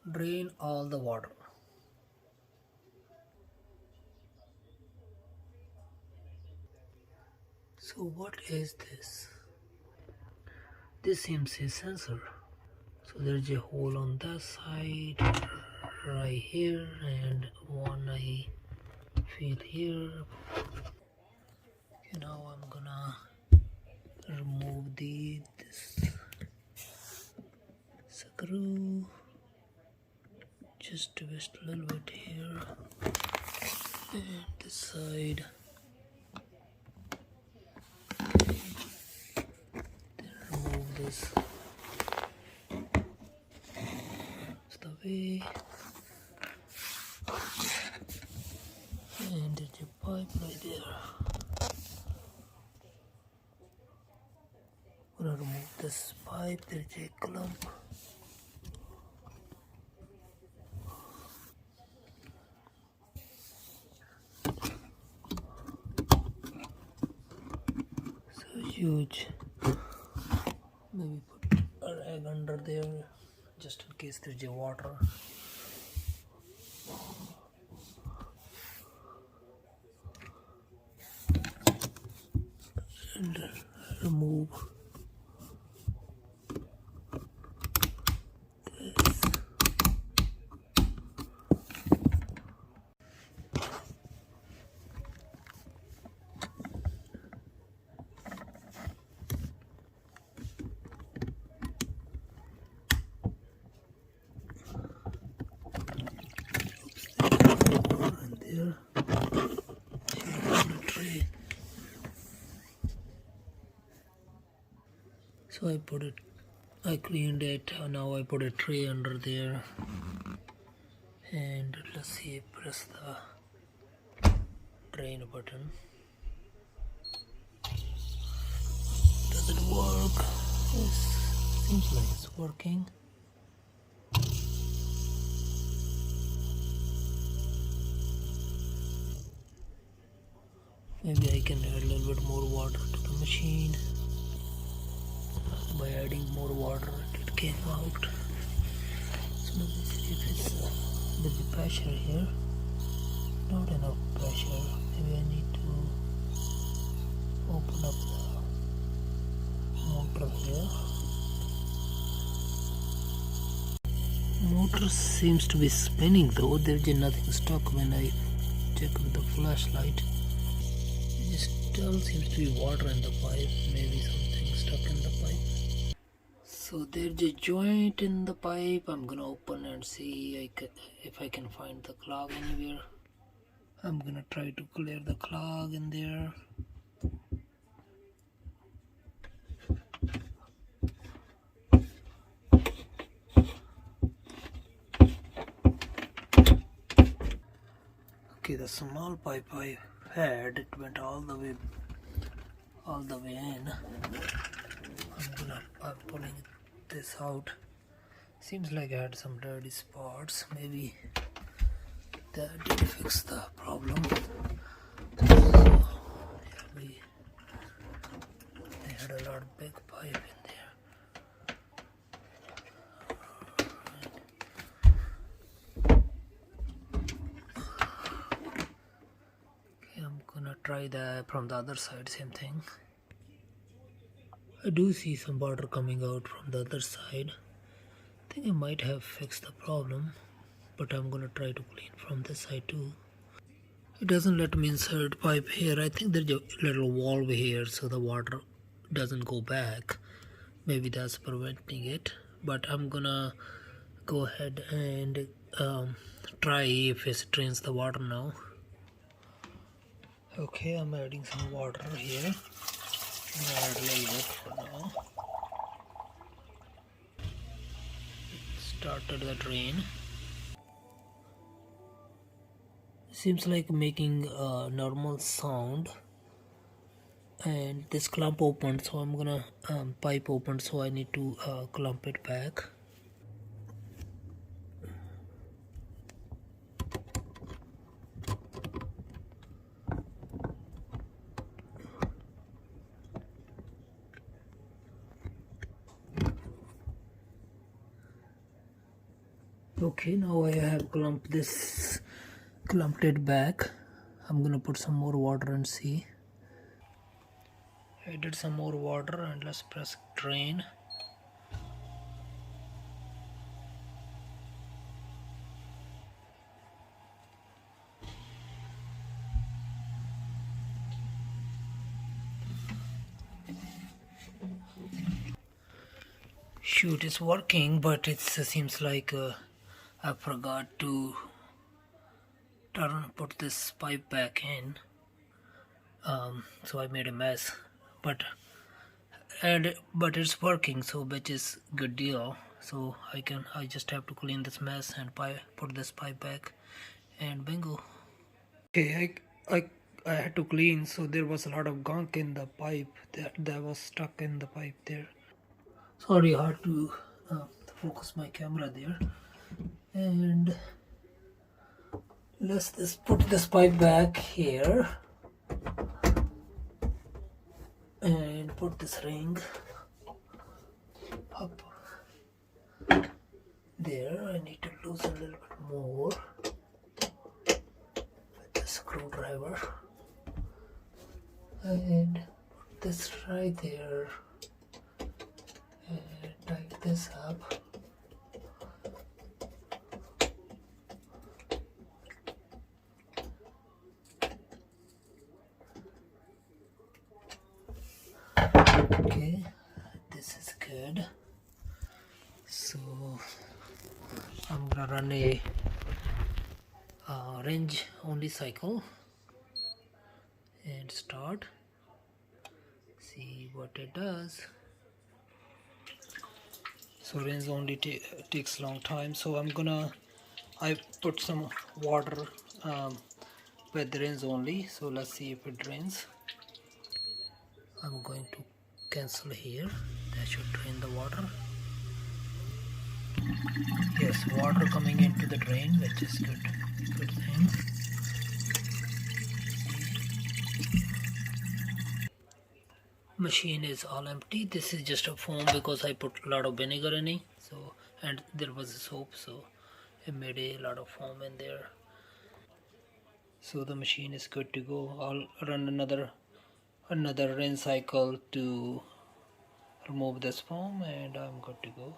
Drain all the water. So what is this? This seems a sensor. So there's a hole on that side, right here, and one I feel here. Okay, now I'm gonna remove this screw. Just twist a little bit here and this side. Then remove this the way. And there's a pipe right there. I'm gonna remove this pipe. There's a clump. So huge. Maybe put a rag under there just in case there's a water. And remove this. And there, the tray. So I cleaned it. Now I put a tray under there. And let's see, press the drain button. Does it work? Yes, seems like it's working. Maybe I can add a little bit more water to the machine. By adding more water, it came out. So let's see if there's a pressure here. Not enough pressure. Maybe I need to open up the motor here. Motor seems to be spinning though. There's nothing stuck when I check with the flashlight. It still seems to be water in the pipe. Maybe something stuck in the pipe. So there's a joint in the pipe. I'm gonna open and see if I can find the clog anywhere. I'm gonna try to clear the clog in there. Okay, the small pipe I had, it went all the way in. I'm pulling this out. Seems like I had some dirty spots. Maybe that didn't fix the problem. So, yeah, they had a lot of big pipe in there. Okay, I'm gonna try that from the other side, same thing. I do see some water coming out from the other side. I think I might have fixed the problem, but I'm gonna try to clean from this side too. It doesn't let me insert pipe here. I think there's a little valve here so the water doesn't go back. Maybe that's preventing it, but I'm gonna go ahead and try if it drains the water now. Okay, I'm adding some water here. I'm gonna add a little bit for now. Started the drain. Seems like making a normal sound, and this clump opened, so I'm gonna pipe opened, so I need to clump it back. Okay, now I have clumped it back. I'm gonna put some more water and see. I did some more water and let's press drain. Shoot, it's working, but it seems like I forgot to put this pipe back in. So I made a mess, but it's working, so which is good deal. So I just have to clean this mess and put this pipe back, and bingo. Okay, I had to clean, so there was a lot of gunk in the pipe that was stuck in the pipe there. Sorry, hard to focus my camera there. And let's just put this pipe back here and put this ring up there. I need to loosen a little bit more with the screwdriver and put this right there and tighten this up. Okay, this is good. So I'm gonna run a range only cycle and start, see what it does. So range only takes long time, so I put some water with range only, so let's see if it drains. I'm going to cancel here, that should drain the water. Yes, water coming into the drain, which is good thing. Machine is all empty. This is just a foam because I put a lot of vinegar in it, so, and there was a soap, so it made a lot of foam in there. So the machine is good to go. I'll run another rinse cycle to remove this foam and I'm good to go.